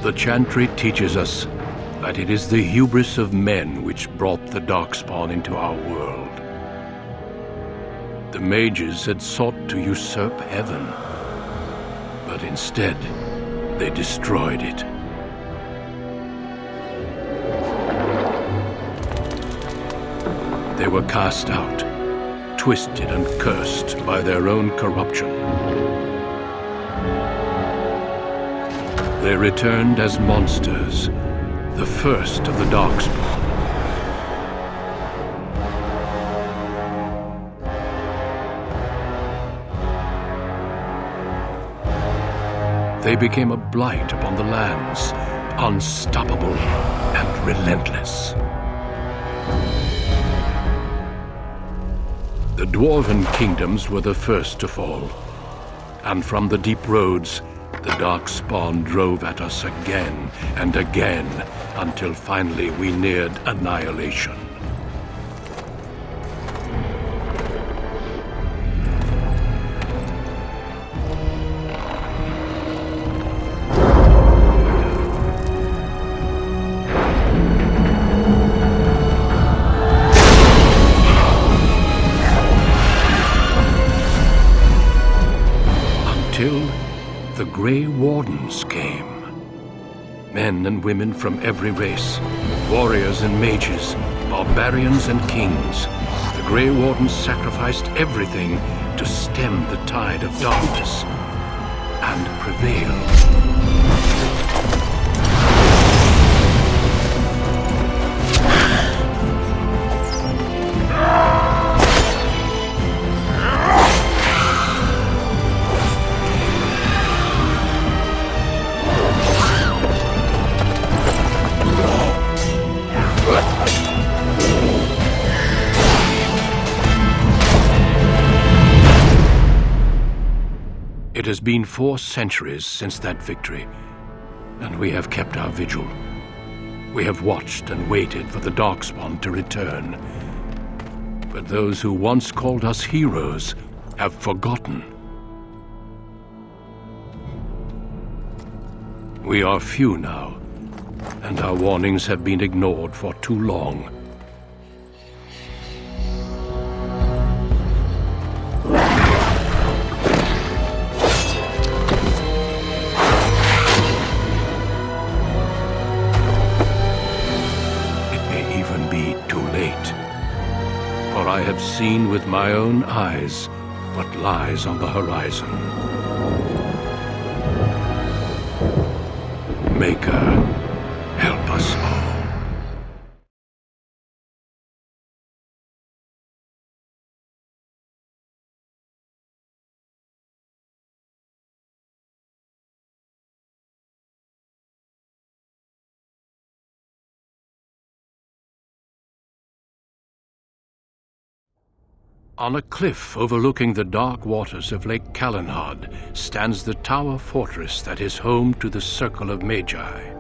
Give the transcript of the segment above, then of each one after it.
The Chantry teaches us that it is the hubris of men which brought the Darkspawn into our world. The mages had sought to usurp heaven, but instead, they destroyed it. They were cast out, twisted and cursed by their own corruption. They returned as monsters, the first of the Darkspawn. They became a blight upon the lands, unstoppable and relentless. The Dwarven kingdoms were the first to fall, and from the deep roads, the Darkspawn drove at us again and again, until finally we neared annihilation. Until the Grey Wardens came. Men and women from every race, warriors and mages, barbarians and kings. The Grey Wardens sacrificed everything to stem the tide of darkness and prevail. It has been 4 centuries since that victory, and we have kept our vigil. We have watched and waited for the Darkspawn to return. But those who once called us heroes have forgotten. We are few now, and our warnings have been ignored for too long. For I have seen with my own eyes what lies on the horizon. Maker, help us all. On a cliff overlooking the dark waters of Lake Calenhad stands the tower fortress that is home to the Circle of Magi.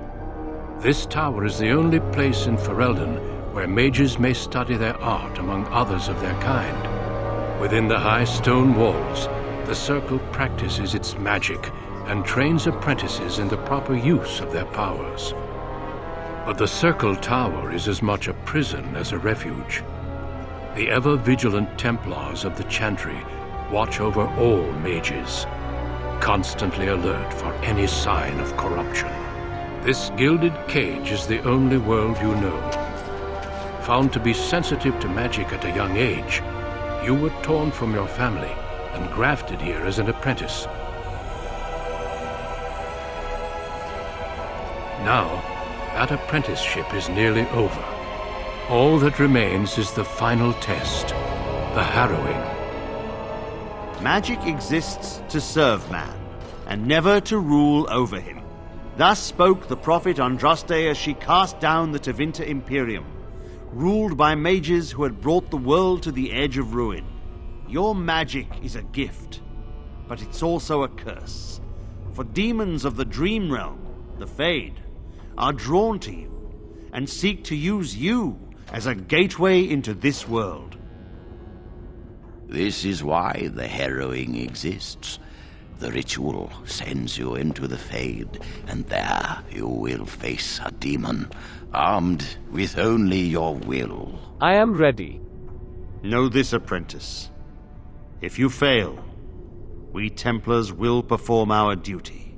This tower is the only place in Ferelden where mages may study their art among others of their kind. Within the high stone walls, the Circle practices its magic and trains apprentices in the proper use of their powers. But the Circle Tower is as much a prison as a refuge. The ever-vigilant Templars of the Chantry watch over all mages, constantly alert for any sign of corruption. This gilded cage is the only world you know. Found to be sensitive to magic at a young age, you were torn from your family and grafted here as an apprentice. Now, that apprenticeship is nearly over. All that remains is the final test, the harrowing. Magic exists to serve man, and never to rule over him. Thus spoke the prophet Andraste as she cast down the Tevinter Imperium, ruled by mages who had brought the world to the edge of ruin. Your magic is a gift, but it's also a curse. For demons of the Dream Realm, the Fade, are drawn to you, and seek to use you as a gateway into this world. This is why the harrowing exists. The ritual sends you into the Fade, and there you will face a demon, armed with only your will. I am ready. Know this, apprentice. If you fail, we Templars will perform our duty.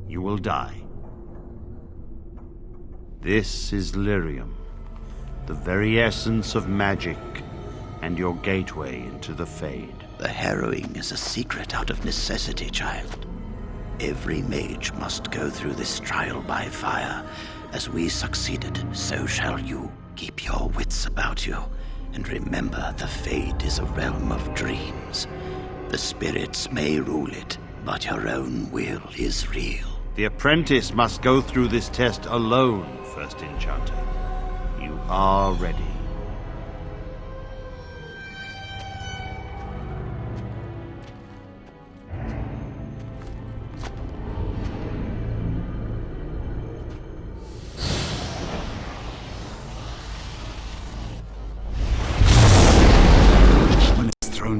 You will die. This is Lyrium, the very essence of magic, and your gateway into the Fade. The harrowing is a secret out of necessity, child. Every mage must go through this trial by fire. As we succeeded, so shall you. Keep your wits about you, and remember the Fade is a realm of dreams. The spirits may rule it, but your own will is real. The apprentice must go through this test alone, First Enchanter. You are ready.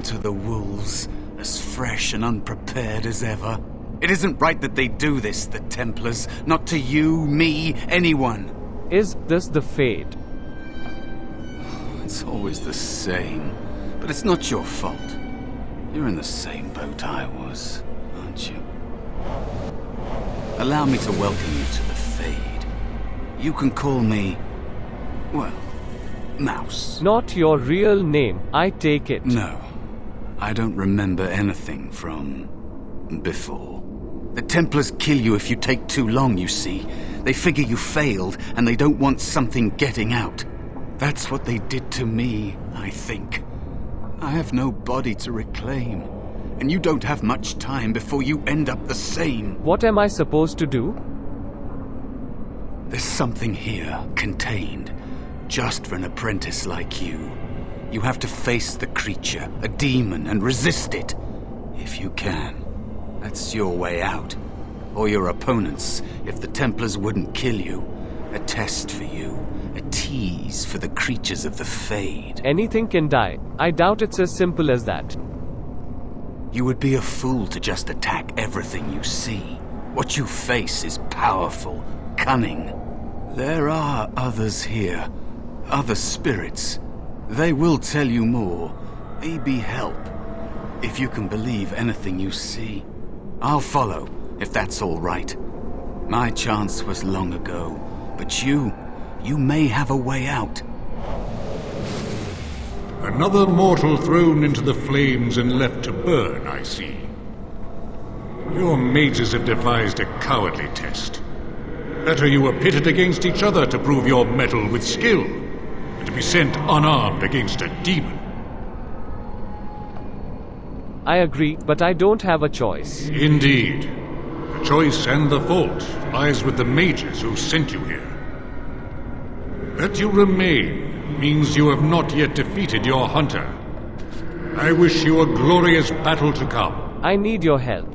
To the wolves, as fresh and unprepared as ever. It isn't right that they do this, the Templars. Not to you, me, anyone. Is this the Fade? It's always the same. But it's not your fault. You're in the same boat I was, aren't you? Allow me to welcome you to the Fade. You can call me, well, Mouse. Not your real name, I take it. No. I don't remember anything from before. The Templars kill you if you take too long, you see. They figure you failed, and they don't want something getting out. That's what they did to me, I think. I have no body to reclaim, and you don't have much time before you end up the same. What am I supposed to do? There's something here, contained, just for an apprentice like you. You have to face the creature, a demon, and resist it. If you can. That's your way out. Or your opponent's, if the Templars wouldn't kill you. A test for you. A tease for the creatures of the Fade. Anything can die. I doubt it's as simple as that. You would be a fool to just attack everything you see. What you face is powerful, cunning. There are others here. Other spirits. They will tell you more, maybe help, if you can believe anything you see. I'll follow, if that's all right. My chance was long ago, but you may have a way out. Another mortal thrown into the flames and left to burn, I see. Your mages have devised a cowardly test. Better you were pitted against each other to prove your mettle with skill, to be sent unarmed against a demon. I agree, but I don't have a choice. Indeed. The choice and the fault lies with the mages who sent you here. That you remain means you have not yet defeated your hunter. I wish you a glorious battle to come. I need your help.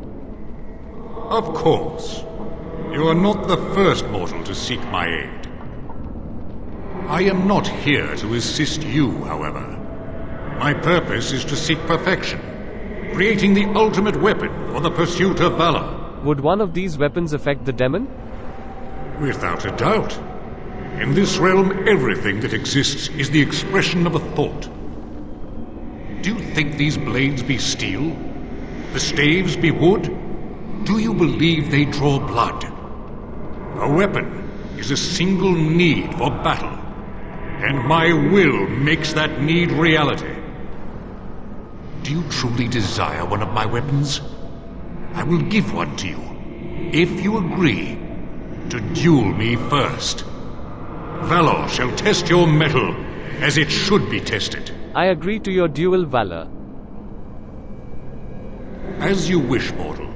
Of course. You are not the first mortal to seek my aid. I am not here to assist you, however. My purpose is to seek perfection, creating the ultimate weapon for the pursuit of valor. Would one of these weapons affect the demon? Without a doubt. In this realm, everything that exists is the expression of a thought. Do you think these blades be steel? The staves be wood? Do you believe they draw blood? A weapon is a single need for battle. And my will makes that need reality. Do you truly desire one of my weapons? I will give one to you, if you agree to duel me first. Valor shall test your mettle as it should be tested. I agree to your dual valor. As you wish, mortal.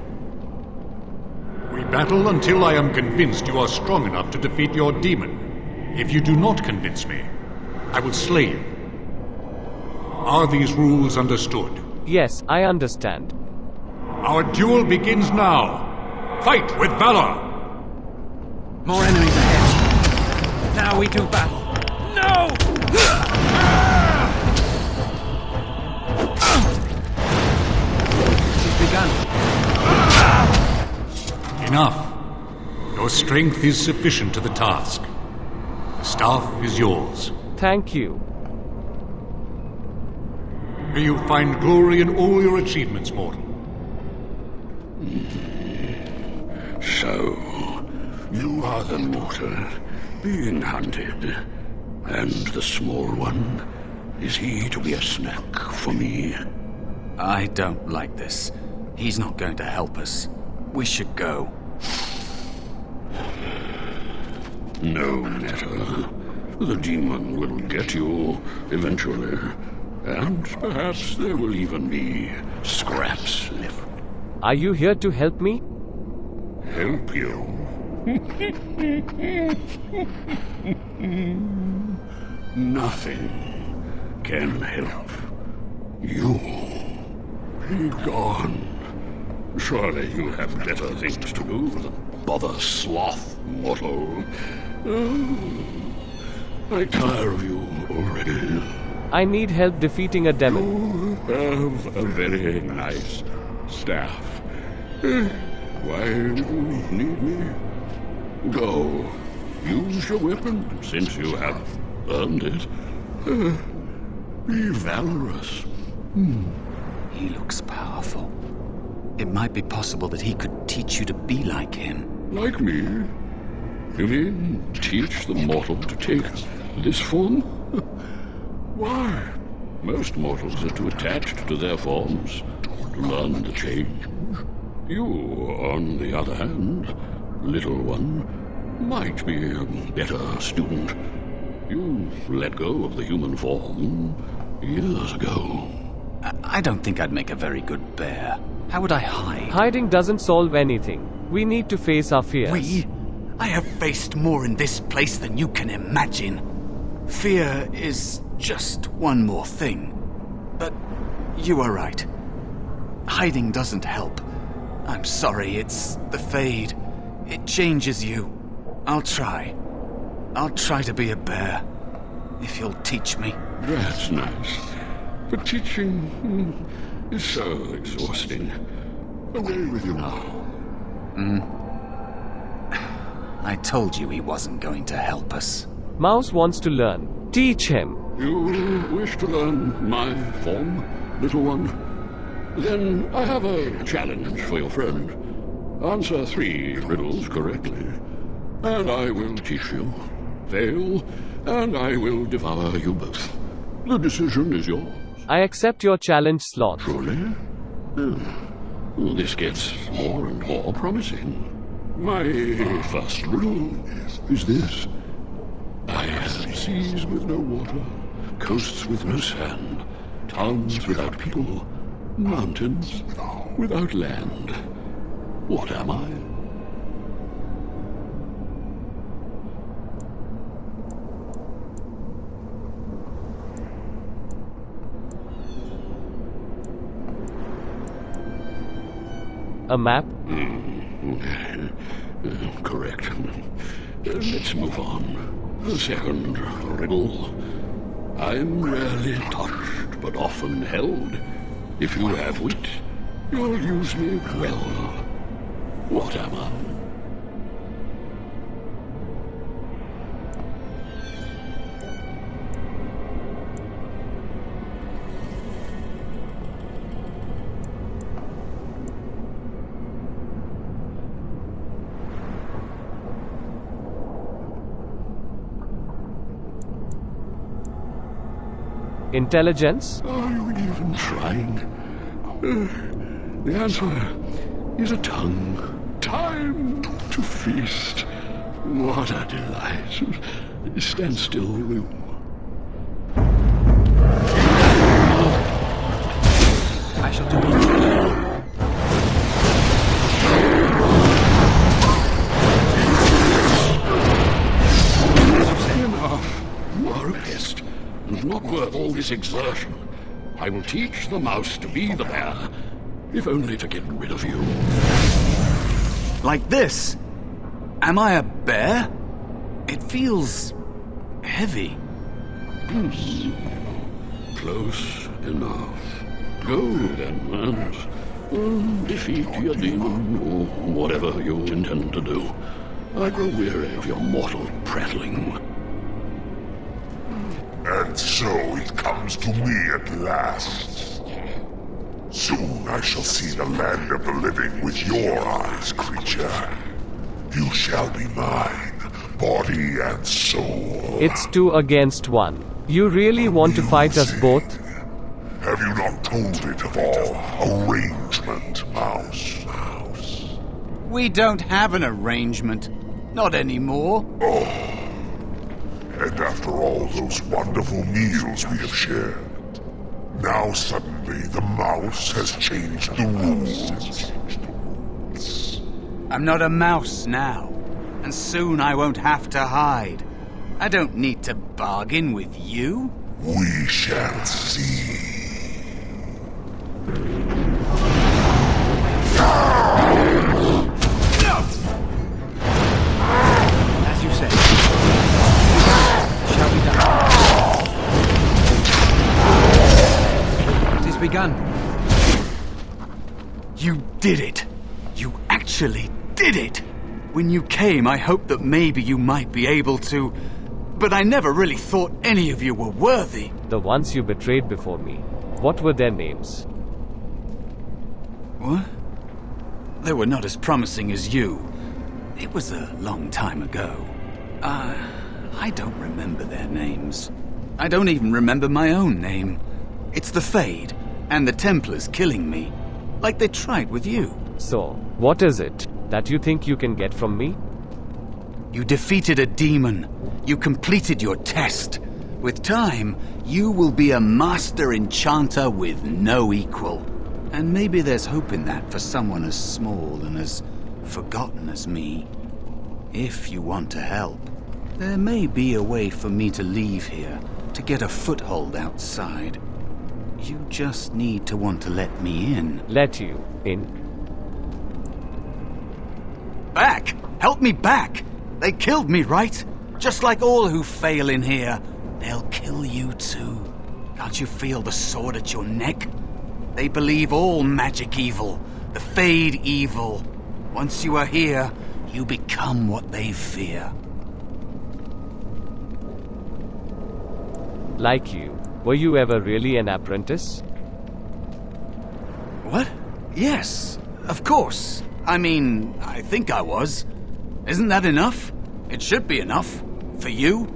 We battle until I am convinced you are strong enough to defeat your demon. If you do not convince me, I will slay you. Are these rules understood? Yes, I understand. Our duel begins now. Fight with valor! More enemies ahead. Now we do battle. No! She's begun. Enough. Your strength is sufficient to the task. The staff is yours. Thank you. May you find glory in all your achievements, mortal. So, you are the mortal being hunted. And the small one, is he to be a snack for me? I don't like this. He's not going to help us. We should go. No matter. The demon will get you eventually. And perhaps there will even be scraps left. Are you here to help me? Help you? Nothing can help you. Be gone. Surely you have better things to do than bother sloth, mortal. I tire of you already. I need help defeating a demon. You have a very nice staff. Why do you need me? Go. Use your weapon, since you have earned it. Be valorous. He looks powerful. It might be possible that he could teach you to be like him. Like me? You mean teach the mortal to take this form? Why? Most mortals are too attached to their forms to learn the change. You, on the other hand, little one, might be a better student. You let go of the human form years ago. I don't think I'd make a very good bear. How would I hide? Hiding doesn't solve anything. We need to face our fears. I have faced more in this place than you can imagine. Fear is just one more thing. But you are right. Hiding doesn't help. I'm sorry, it's the Fade. It changes you. I'll try. I'll try to be a bear. If you'll teach me. That's nice. But teaching is so exhausting. Away with you now. I told you he wasn't going to help us. Mouse wants to learn. Teach him. You wish to learn my form, little one? Then I have a challenge for your friend. Answer 3 riddles correctly, and I will teach you. Fail, and I will devour you both. The decision is yours. I accept your challenge, Sloth. Truly? This gets more and more promising. My first riddle is this. I have seas with no water, coasts with no sand, towns without people, mountains without land. What am I? A map? Correct. Let's move on. The second riddle. I'm rarely touched, but often held. If you have wit, you'll use me well. What am I? Intelligence? Are you even trying? The answer is a tongue. Time to feast. What a delight. Stand still, will you? I shall do it. Enough. You are a pest, and not worth all this exertion. I will teach the mouse to be the bear, if only to get rid of you. Like this? Am I a bear? It feels heavy. Close enough. Go then, and Defeat your demon, or whatever you intend to do. I grow weary of your mortal prattling. And so it comes to me at last. Soon I shall see the land of the living with your eyes, creature. You shall be mine, body and soul. It's 2 against 1. You really want to fight us both? Have you not told it of our arrangement, Mouse? We don't have an arrangement. Not anymore. And after all those wonderful meals we have shared, now suddenly the mouse has changed the rules. I'm not a mouse now, and soon I won't have to hide. I don't need to bargain with you. We shall see. As you say. Shall we done? It is begun. You did it. You actually did it. When you came, I hoped that maybe you might be able to... But I never really thought any of you were worthy. The ones you betrayed before me. What were their names? What? They were not as promising as you. It was a long time ago. I don't remember their names. I don't even remember my own name. It's the Fade, and the Templars killing me. Like they tried with you. So, what is it that you think you can get from me? You defeated a demon. You completed your test. With time, you will be a master enchanter with no equal. And maybe there's hope in that for someone as small and as forgotten as me. If you want to help, there may be a way for me to leave here, to get a foothold outside. You just need to want to let me in. Let you in? Back! Help me back! They killed me, right? Just like all who fail in here. They'll kill you too. Can't you feel the sword at your neck? They believe all magic evil, the Fade evil. Once you are here, you become what they fear. Like you. Were you ever really an apprentice? What? Yes, of course. I mean, I think I was. Isn't that enough? It should be enough. For you?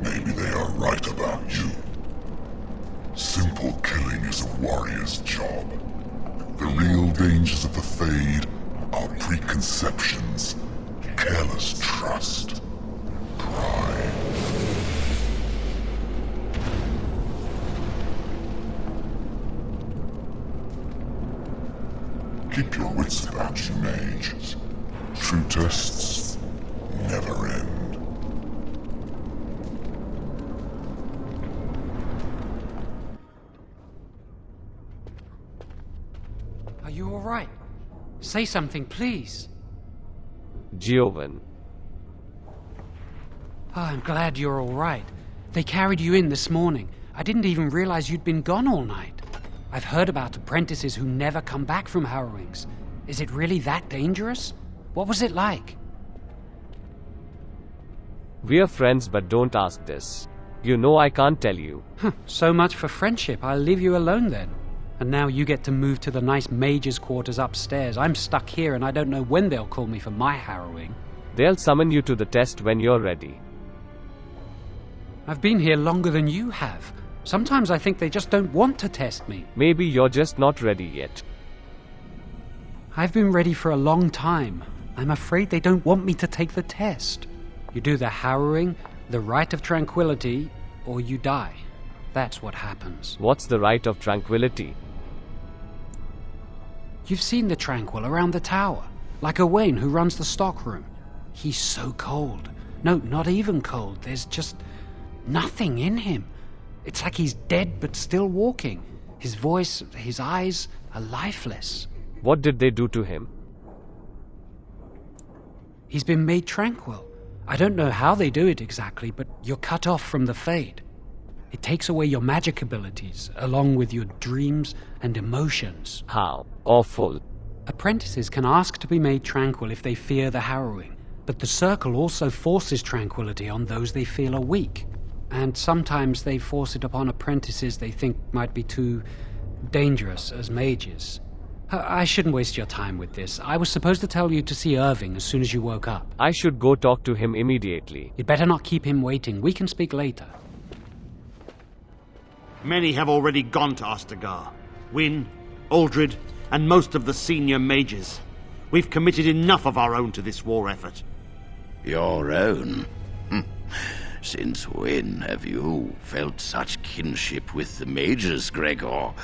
Maybe they are right about you. Simple killing is a warrior's job. The real dangers of the Fade are preconceptions, careless trust, pride. Keep your wits about you, mage. True tests never end. Are you all right? Say something, please. Giovan. Oh, I'm glad you're all right. They carried you in this morning. I didn't even realize you'd been gone all night. I've heard about apprentices who never come back from harrowings. Is it really that dangerous? What was it like? We're friends, but don't ask this. You know I can't tell you. So much for friendship. I'll leave you alone then. And now you get to move to the nice mage's quarters upstairs. I'm stuck here and I don't know when they'll call me for my harrowing. They'll summon you to the test when you're ready. I've been here longer than you have. Sometimes I think they just don't want to test me. Maybe you're just not ready yet. I've been ready for a long time. I'm afraid they don't want me to take the test. You do the harrowing, the rite of tranquility, or you die. That's what happens. What's the rite of tranquility? You've seen the Tranquil around the tower, like Owain who runs the stockroom. He's so cold. No, not even cold. There's just nothing in him. It's like he's dead but still walking. His voice, his eyes are lifeless. What did they do to him? He's been made tranquil. I don't know how they do it exactly, but you're cut off from the Fade. It takes away your magic abilities, along with your dreams and emotions. How awful. Apprentices can ask to be made tranquil if they fear the harrowing, but the Circle also forces tranquility on those they feel are weak. And sometimes they force it upon apprentices they think might be too dangerous as mages. I shouldn't waste your time with this. I was supposed to tell you to see Irving as soon as you woke up. I should go talk to him immediately. You'd better not keep him waiting. We can speak later. Many have already gone to Ostagar. Wynne, Aldred, and most of the senior mages. We've committed enough of our own to this war effort. Your own? Since when have you felt such kinship with the mages, Gregor?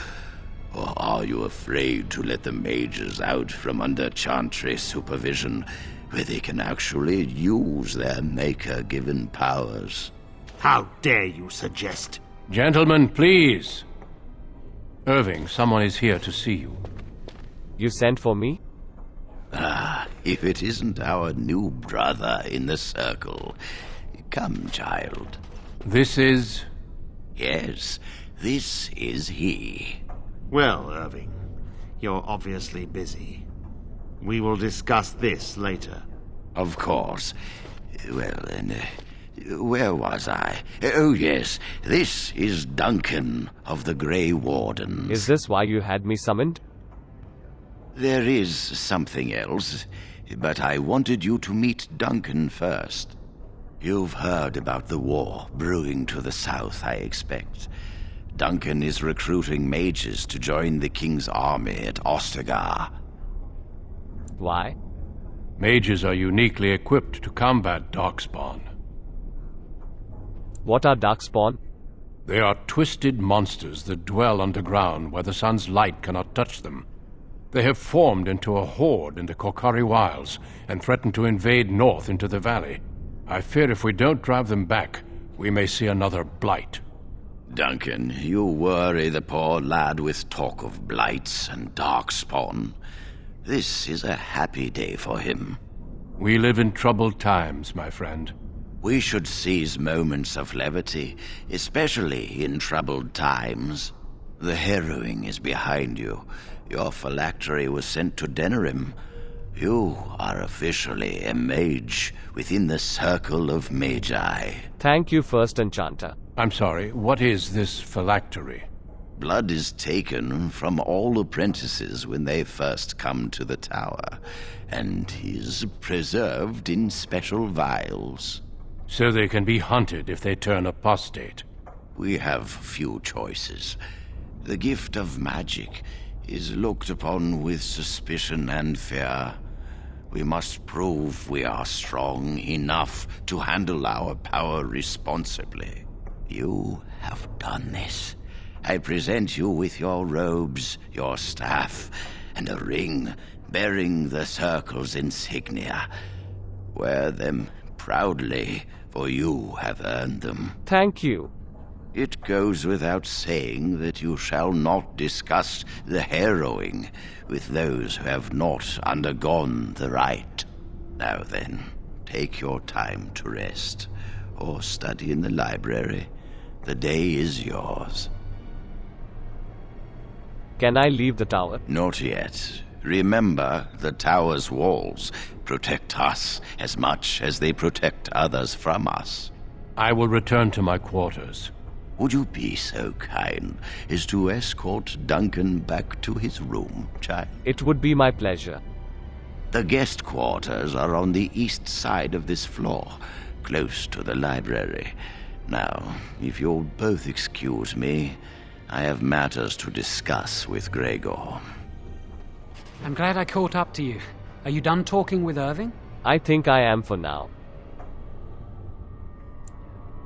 Or are you afraid to let the mages out from under Chantry supervision, where they can actually use their Maker-given powers? How dare you suggest? Gentlemen, please. Irving, someone is here to see you. You sent for me? If it isn't our new brother in the Circle. Come, child. This is... Yes, this is he. Well, Irving, you're obviously busy. We will discuss this later. Of course. Well, then, where was I? Oh, yes, this is Duncan of the Grey Wardens. Is this why you had me summoned? There is something else, but I wanted you to meet Duncan first. You've heard about the war brewing to the south, I expect. Duncan is recruiting mages to join the king's army at Ostagar. Why? Mages are uniquely equipped to combat Darkspawn. What are Darkspawn? They are twisted monsters that dwell underground where the sun's light cannot touch them. They have formed into a horde in the Korkari Wilds and threaten to invade north into the valley. I fear if we don't drive them back, we may see another blight. Duncan, you worry the poor lad with talk of blights and darkspawn. This is a happy day for him. We live in troubled times, my friend. We should seize moments of levity, especially in troubled times. The harrowing is behind you. Your phylactery was sent to Denerim. You are officially a mage within the Circle of Magi. Thank you, First Enchanter. I'm sorry, what is this phylactery? Blood is taken from all apprentices when they first come to the tower, and is preserved in special vials. So they can be hunted if they turn apostate. We have few choices. The gift of magic is looked upon with suspicion and fear. We must prove we are strong enough to handle our power responsibly. You have done this. I present you with your robes, your staff, and a ring bearing the Circle's insignia. Wear them proudly, for you have earned them. Thank you. It goes without saying that you shall not discuss the harrowing with those who have not undergone the rite. Now then, take your time to rest, or study in the library. The day is yours. Can I leave the tower? Not yet. Remember, the tower's walls protect us as much as they protect others from us. I will return to my quarters. Would you be so kind as to escort Duncan back to his room, child? It would be my pleasure. The guest quarters are on the east side of this floor, close to the library. Now, if you'll both excuse me, I have matters to discuss with Gregor. I'm glad I caught up to you. Are you done talking with Irving? I think I am for now.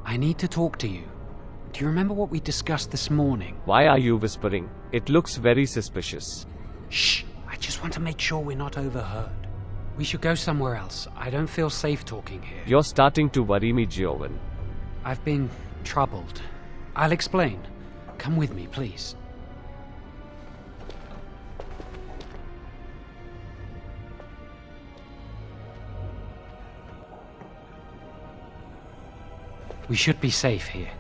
I need to talk to you. Do you remember what we discussed this morning? Why are you whispering? It looks very suspicious. Shh! I just want to make sure we're not overheard. We should go somewhere else. I don't feel safe talking here. You're starting to worry me, Jovan. I've been troubled. I'll explain. Come with me, please. We should be safe here.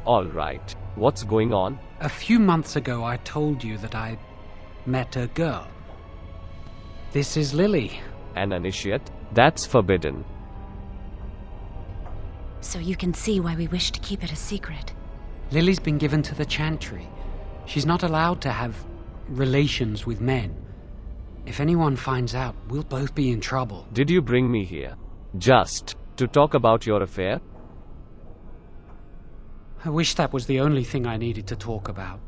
Alright, what's going on? A few months ago, I told you that I met a girl. This is Lily. An initiate? That's forbidden. So you can see why we wish to keep it a secret. Lily's been given to the Chantry. She's not allowed to have relations with men. If anyone finds out, we'll both be in trouble. Did you bring me here just to talk about your affair? I wish that was the only thing I needed to talk about.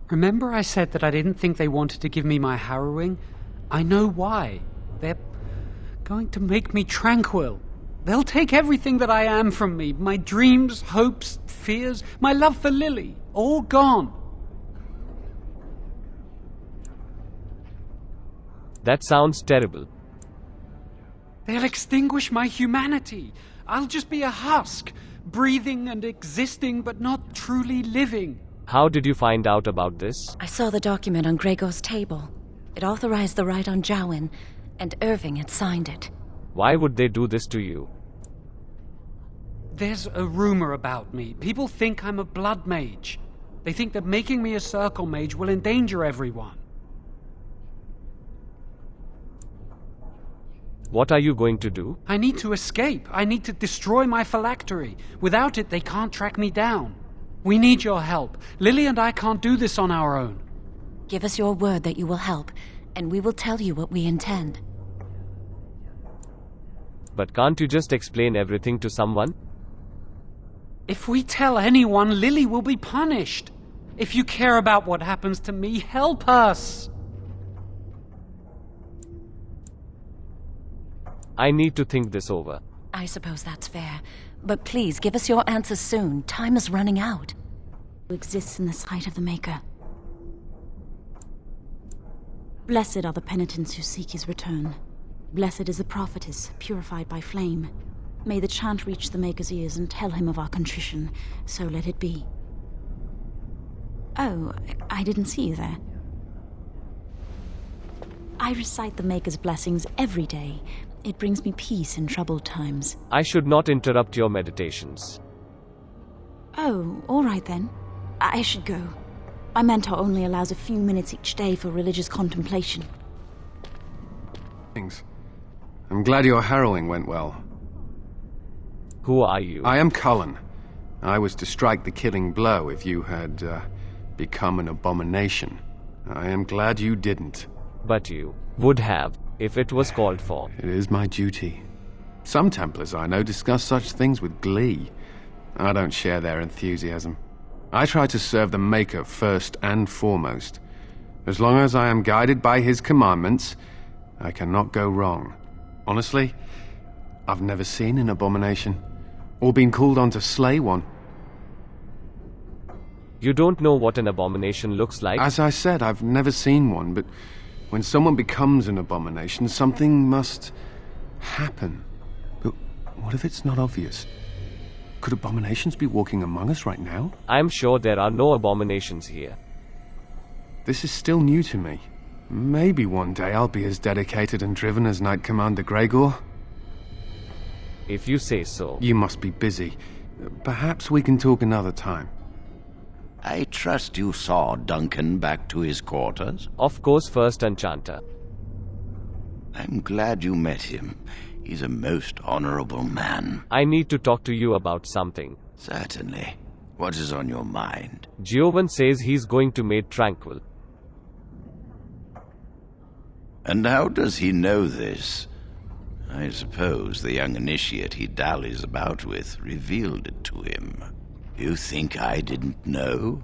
Remember I said that I didn't think they wanted to give me my harrowing? I know why. They're going to make me tranquil. They'll take everything that I am from me. My dreams, hopes, fears, my love for Lily. All gone. That sounds terrible. They'll extinguish my humanity. I'll just be a husk, breathing and existing, but not truly living. How did you find out about this? I saw the document on Gregor's table. It authorized the right on Jowen, and Irving had signed it. Why would they do this to you? There's a rumor about me. People think I'm a blood mage. They think that making me a circle mage will endanger everyone. What are you going to do? I need to escape. I need to destroy my phylactery. Without it, they can't track me down. We need your help. Lily and I can't do this on our own. Give us your word that you will help, and we will tell you what we intend. But can't you just explain everything to someone? If we tell anyone, Lily will be punished. If you care about what happens to me, help us. I need to think this over. I suppose that's fair. But please, give us your answers soon. Time is running out. Who exists in the sight of the Maker. Blessed are the penitents who seek his return. Blessed is the prophetess, purified by flame. May the chant reach the Maker's ears and tell him of our contrition. So let it be. Oh, I didn't see you there. I recite the Maker's blessings every day. It brings me peace in troubled times. I should not interrupt your meditations. Oh, all right then. I should go. My mentor only allows a few minutes each day for religious contemplation. Thanks. I'm glad your harrowing went well. Who are you? I am Cullen. I was to strike the killing blow if you had become an abomination. I am glad you didn't. But you would have, if it was called for. It is my duty. Some Templars I know discuss such things with glee. I don't share their enthusiasm. I try to serve the Maker first and foremost. As long as I am guided by his commandments, I cannot go wrong. Honestly, I've never seen an abomination, or been called on to slay one. You don't know what an abomination looks like? As I said, I've never seen one, but when someone becomes an abomination, something must happen. But what if it's not obvious? Could abominations be walking among us right now? I'm sure there are no abominations here. This is still new to me. Maybe one day I'll be as dedicated and driven as Knight Commander Gregor. If you say so. You must be busy. Perhaps we can talk another time. I trust you saw Duncan back to his quarters? Of course, First Enchanter. I'm glad you met him. He's a most honorable man. I need to talk to you about something. Certainly. What is on your mind? Jowen says he's going to Made Tranquil. And how does he know this? I suppose the young initiate he dallies about with revealed it to him. You think I didn't know?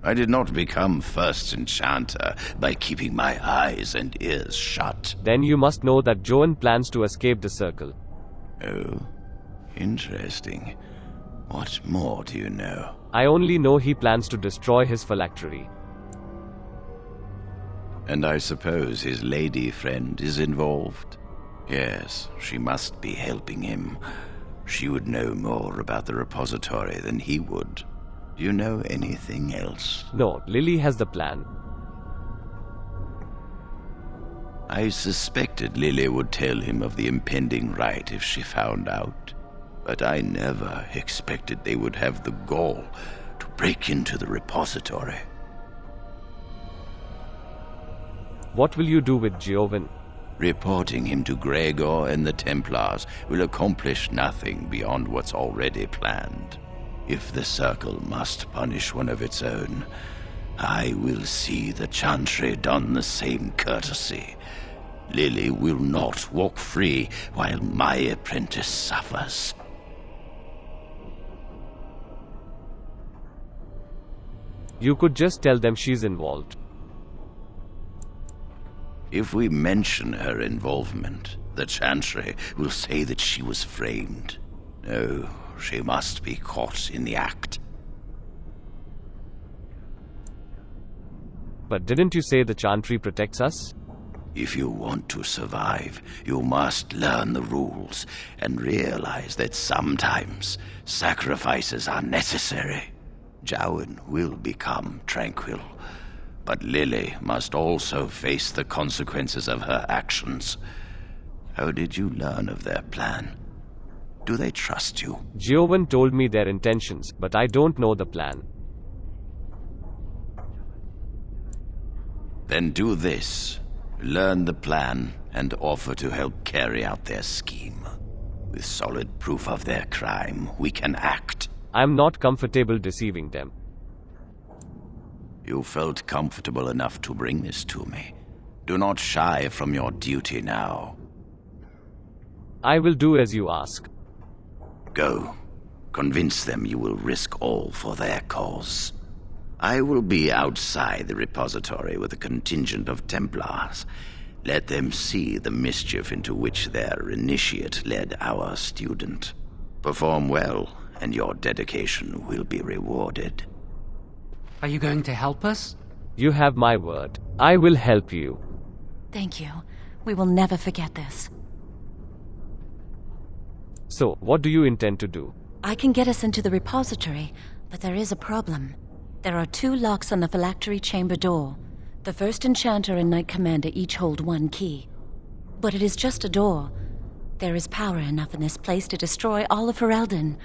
I did not become First Enchanter by keeping my eyes and ears shut. Then you must know that Jowen plans to escape the Circle. Oh, interesting. What more do you know? I only know he plans to destroy his phylactery. And I suppose his lady friend is involved? Yes, she must be helping him. She would know more about the repository than he would. Do you know anything else? No, Lily has the plan. I suspected Lily would tell him of the impending rite if she found out. But I never expected they would have the gall to break into the repository. What will you do with Giovanni? Reporting him to Gregor and the Templars will accomplish nothing beyond what's already planned. If the Circle must punish one of its own, I will see the Chantry done the same courtesy. Lily will not walk free while my apprentice suffers. You could just tell them she's involved. If we mention her involvement, the Chantry will say that she was framed. No, she must be caught in the act. But didn't you say the Chantry protects us? If you want to survive, you must learn the rules and realize that sometimes sacrifices are necessary. Jowan will become tranquil, but Lily must also face the consequences of her actions. How did you learn of their plan? Do they trust you? Giovanni told me their intentions, but I don't know the plan. Then do this. Learn the plan and offer to help carry out their scheme. With solid proof of their crime, we can act. I'm not comfortable deceiving them. You felt comfortable enough to bring this to me. Do not shy from your duty now. I will do as you ask. Go. Convince them you will risk all for their cause. I will be outside the repository with a contingent of Templars. Let them see the mischief into which their initiate led our student. Perform well, and your dedication will be rewarded. Are you going to help us? You have my word. I will help you. Thank you. We will never forget this. So, what do you intend to do? I can get us into the repository, but there is a problem. There are 2 locks on the phylactery chamber door. The first enchanter and knight commander each hold 1 key. But it is just a door. There is power enough in this place to destroy all of Ferelden.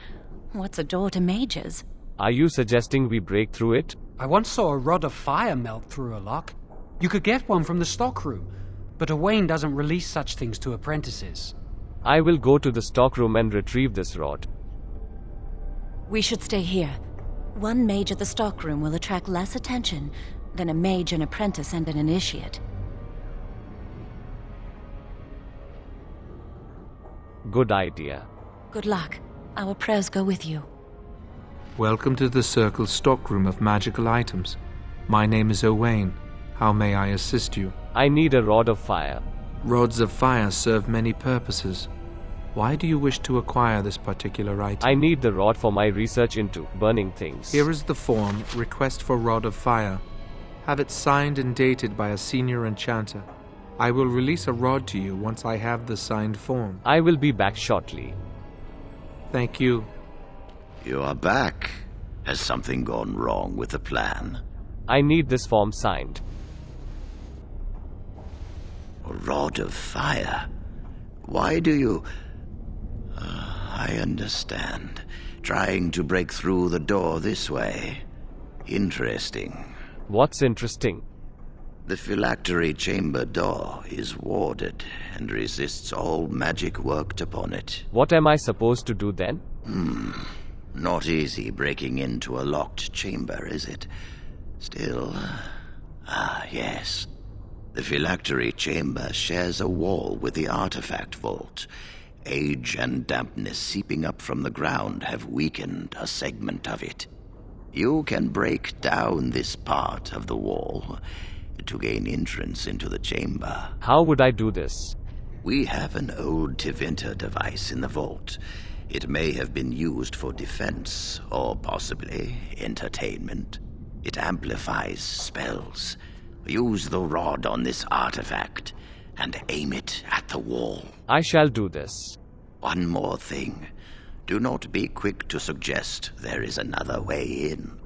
What's a door to mages? Are you suggesting we break through it? I once saw a rod of fire melt through a lock. You could get one from the stockroom, but Owain doesn't release such things to apprentices. I will go to the stockroom and retrieve this rod. We should stay here. 1 mage at the stockroom will attract less attention than a mage, an apprentice, and an initiate. Good idea. Good luck. Our prayers go with you. Welcome to the Circle's stockroom of magical items. My name is Owain. How may I assist you? I need a rod of fire. Rods of fire serve many purposes. Why do you wish to acquire this particular item? I need the rod for my research into burning things. Here is the form, Request for Rod of Fire. Have it signed and dated by a senior enchanter. I will release a rod to you once I have the signed form. I will be back shortly. Thank you. You are back. Has something gone wrong with the plan? I need this form signed. A rod of fire? Why do you... I understand. Trying to break through the door this way. Interesting. What's interesting? The phylactery chamber door is warded and resists all magic worked upon it. What am I supposed to do then? Not easy breaking into a locked chamber, is it? Still... yes. The phylactery chamber shares a wall with the artifact vault. Age and dampness seeping up from the ground have weakened a segment of it. You can break down this part of the wall to gain entrance into the chamber. How would I do this? We have an old Tevinter device in the vault. It may have been used for defense, or possibly entertainment. It amplifies spells. Use the rod on this artifact and aim it at the wall. I shall do this. One more thing. Do not be quick to suggest there is another way in.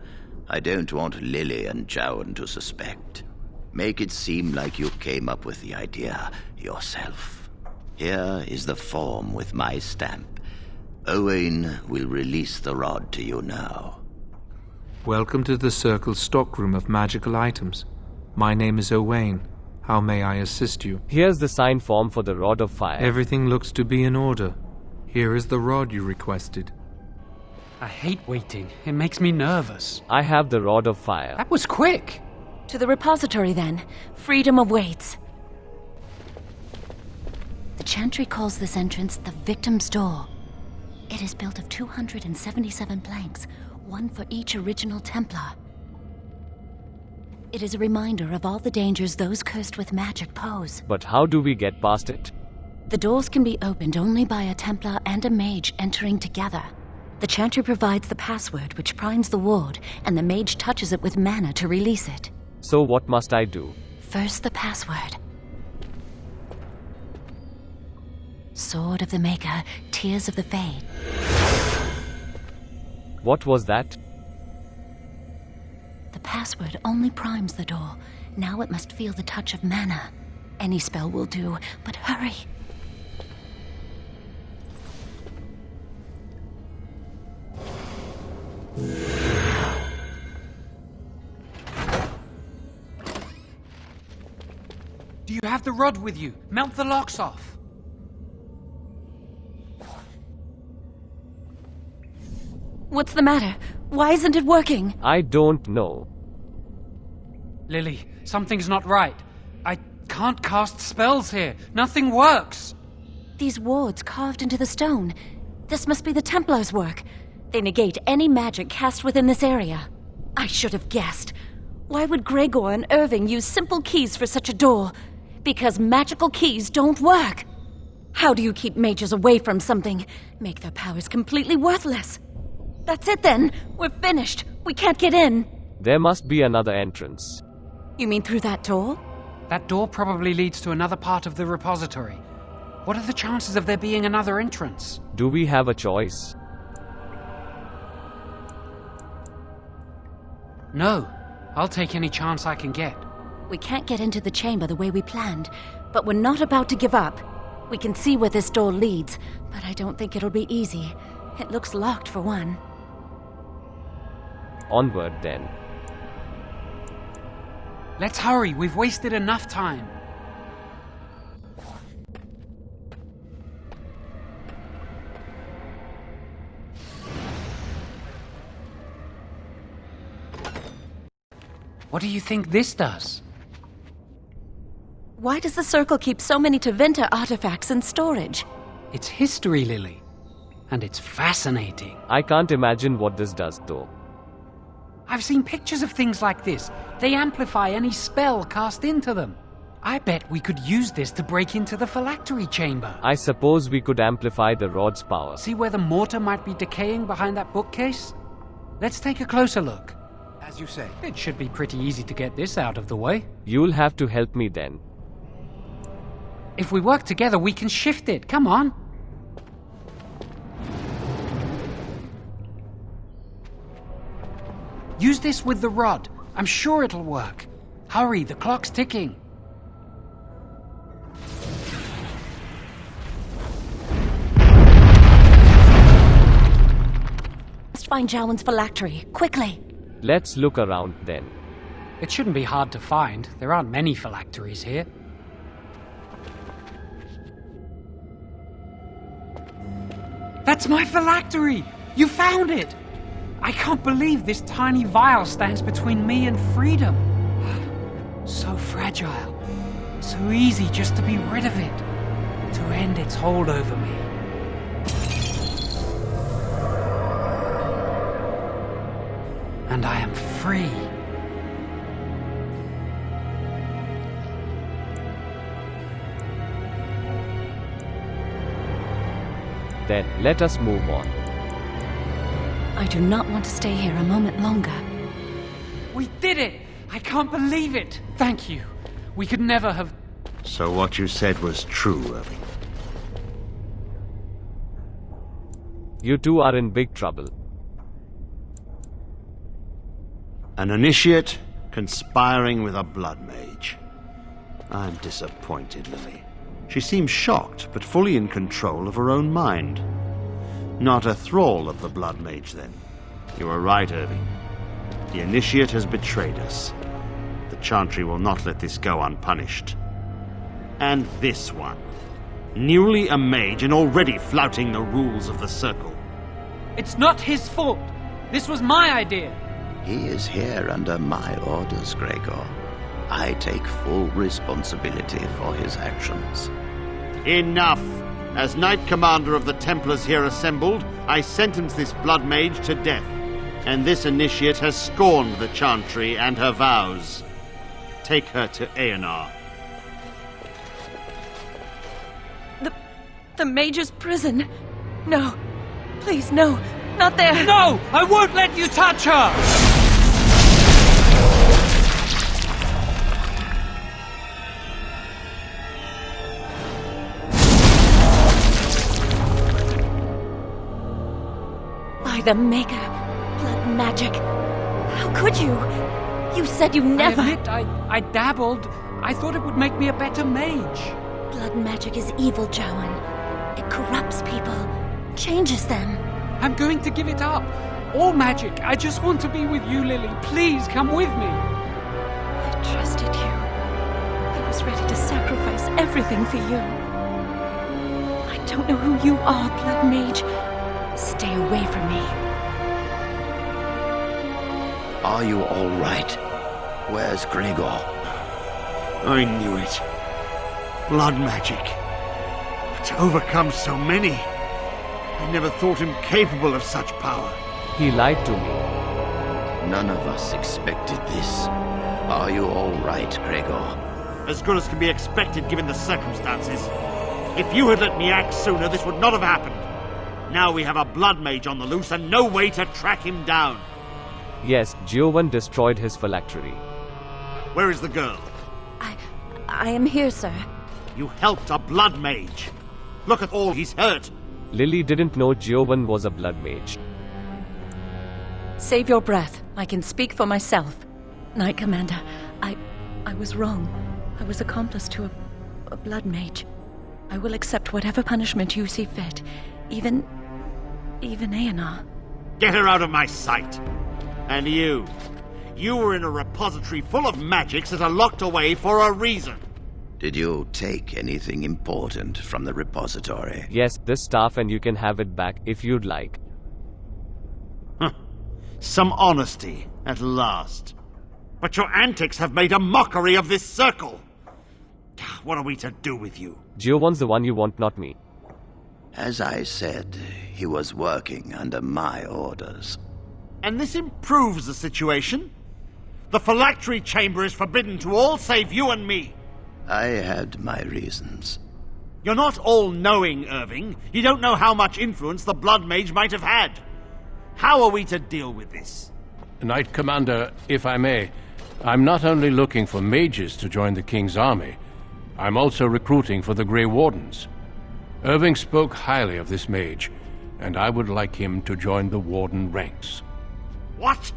I don't want Lily and Jowan to suspect. Make it seem like you came up with the idea yourself. Here is the form with my stamp. Owain will release the rod to you now. Welcome to the Circle's stockroom of magical items. My name is Owain. How may I assist you? Here's the sign form for the Rod of Fire. Everything looks to be in order. Here is the rod you requested. I hate waiting. It makes me nervous. I have the Rod of Fire. That was quick. To the repository, then. Freedom awaits. The Chantry calls this entrance the Victim's Door. It is built of 277 planks, one for each original Templar. It is a reminder of all the dangers those cursed with magic pose. But how do we get past it? The doors can be opened only by a Templar and a mage entering together. The Chantry provides the password which primes the ward, and the mage touches it with mana to release it. So what must I do? First, the password. Sword of the Maker, Tears of the Fade. What was that? The password only primes the door. Now it must feel the touch of mana. Any spell will do, but hurry. Do you have the rod with you? Melt the locks off. What's the matter? Why isn't it working? I don't know. Lily, something's not right. I can't cast spells here. Nothing works. These wards carved into the stone. This must be the Templars' work. They negate any magic cast within this area. I should have guessed. Why would Gregor and Irving use simple keys for such a door? Because magical keys don't work. How do you keep mages away from something? Make their powers completely worthless. That's it then. We're finished. We can't get in. There must be another entrance. You mean through that door? That door probably leads to another part of the repository. What are the chances of there being another entrance? Do we have a choice? No. I'll take any chance I can get. We can't get into the chamber the way we planned, but we're not about to give up. We can see where this door leads, but I don't think it'll be easy. It looks locked for one. Onward then. Let's hurry. We've wasted enough time. What do you think this does? Why does the Circle keep so many Tevinter artifacts in storage? It's history, Lily. And it's fascinating. I can't imagine what this does, though. I've seen pictures of things like this. They amplify any spell cast into them. I bet we could use this to break into the phylactery chamber. I suppose we could amplify the rod's power. See where the mortar might be decaying behind that bookcase? Let's take a closer look. As you say. It should be pretty easy to get this out of the way. You'll have to help me then. If we work together, we can shift it. Come on. Use this with the rod. I'm sure it'll work. Hurry, the clock's ticking. Must find Jowan's phylactery, quickly. Let's look around then. It shouldn't be hard to find. There aren't many phylacteries here. That's my phylactery! You found it! I can't believe this tiny vial stands between me and freedom. So fragile. So easy just to be rid of it. To end its hold over me. And I am free. Then let us move on. I do not want to stay here a moment longer. We did it! I can't believe it! Thank you. We could never have... So what you said was true, Irving. You two are in big trouble. An initiate conspiring with a blood mage. I'm disappointed, Lily. She seems shocked, but fully in control of her own mind. Not a thrall of the blood mage, then. You were right, Irving. The initiate has betrayed us. The Chantry will not let this go unpunished. And this one. Newly a mage and already flouting the rules of the Circle. It's not his fault. This was my idea. He is here under my orders, Gregor. I take full responsibility for his actions. Enough! As Knight Commander of the Templars here assembled, I sentence this blood mage to death. And this initiate has scorned the Chantry and her vows. Take her to Aenar. The mage's prison. No. Please, no. Not there. No! I won't let you touch her! By the Maker. Blood magic. How could you? You said you never... I admit, I dabbled. I thought it would make me a better mage. Blood magic is evil, Jowan. It corrupts people. Changes them. I'm going to give it up. All magic. I just want to be with you, Lily. Please come with me. I trusted you. I was ready to sacrifice everything for you. I don't know who you are, Blood Mage. Stay away from me. Are you all right? Where's Gregor? I knew it. Blood magic. To overcome so many. I never thought him capable of such power. He lied to me. None of us expected this. Are you all right, Gregor? As good as can be expected given the circumstances. If you had let me act sooner, this would not have happened. Now we have a blood mage on the loose and no way to track him down. Yes, Jowan destroyed his phylactery. Where is the girl? I am here, sir. You helped a blood mage. Look at all he's hurt. Lily didn't know Jowan was a blood mage. Save your breath. I can speak for myself. Knight Commander, I was wrong. I was accomplice to a blood mage. I will accept whatever punishment you see fit. Even Aenar. Get her out of my sight. And you. You were in a repository full of magics that are locked away for a reason. Did you take anything important from the repository? Yes, this staff, and you can have it back if you'd like. Huh. Some honesty, at last. But your antics have made a mockery of this circle. What are we to do with you? Jowan's the one you want, not me. As I said, he was working under my orders. And this improves the situation? The phylactery chamber is forbidden to all save you and me. I had my reasons. You're not all-knowing, Irving. You don't know how much influence the Blood Mage might have had. How are we to deal with this? Knight Commander, if I may, I'm not only looking for mages to join the King's army, I'm also recruiting for the Grey Wardens. Irving spoke highly of this mage, and I would like him to join the Warden ranks. What?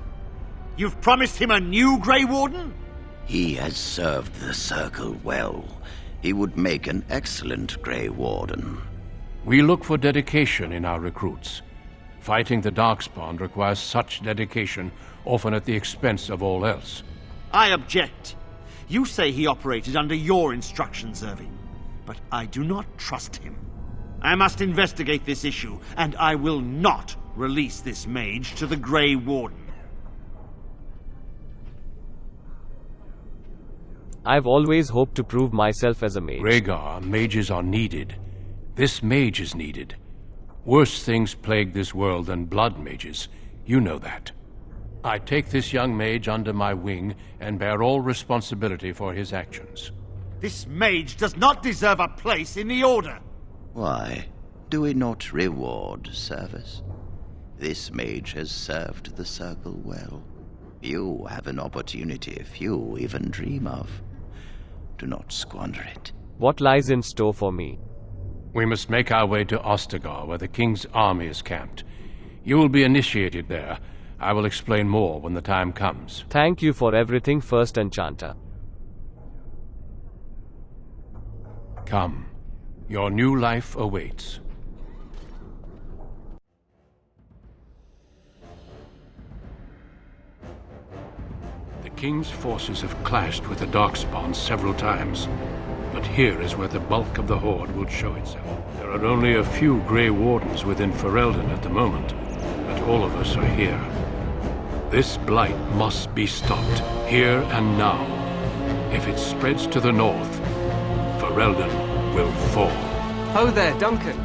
You've promised him a new Grey Warden? He has served the Circle well. He would make an excellent Grey Warden. We look for dedication in our recruits. Fighting the Darkspawn requires such dedication, often at the expense of all else. I object. You say he operated under your instructions, Irving, but I do not trust him. I must investigate this issue, and I will not release this mage to the Grey Warden. I've always hoped to prove myself as a mage. Rhaegar, mages are needed. This mage is needed. Worse things plague this world than blood mages. You know that. I take this young mage under my wing and bear all responsibility for his actions. This mage does not deserve a place in the Order. Why? Do we not reward service? This mage has served the Circle well. You have an opportunity few even dream of. Do not squander it. What lies in store for me? We must make our way to Ostagar, where the King's army is camped. You will be initiated there. I will explain more when the time comes. Thank you for everything, First Enchanter. Come. Your new life awaits. King's forces have clashed with the Darkspawn several times, but here is where the bulk of the Horde will show itself. There are only a few Grey Wardens within Ferelden at the moment, but all of us are here. This blight must be stopped, here and now. If it spreads to the north, Ferelden will fall. Oh there, Duncan.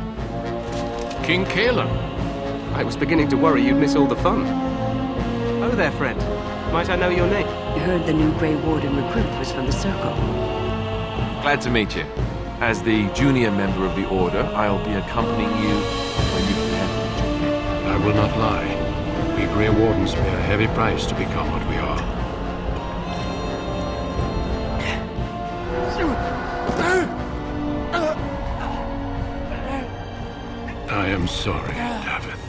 King Cailan. I was beginning to worry you'd miss all the fun. Oh there, friend. Might I know your name? I heard the new Grey Warden recruit was from the Circle. Glad to meet you. As the junior member of the Order, I'll be accompanying you when you prepare for the journey. I will not lie. We Grey Wardens pay a heavy price to become what we are. I am sorry, Davith.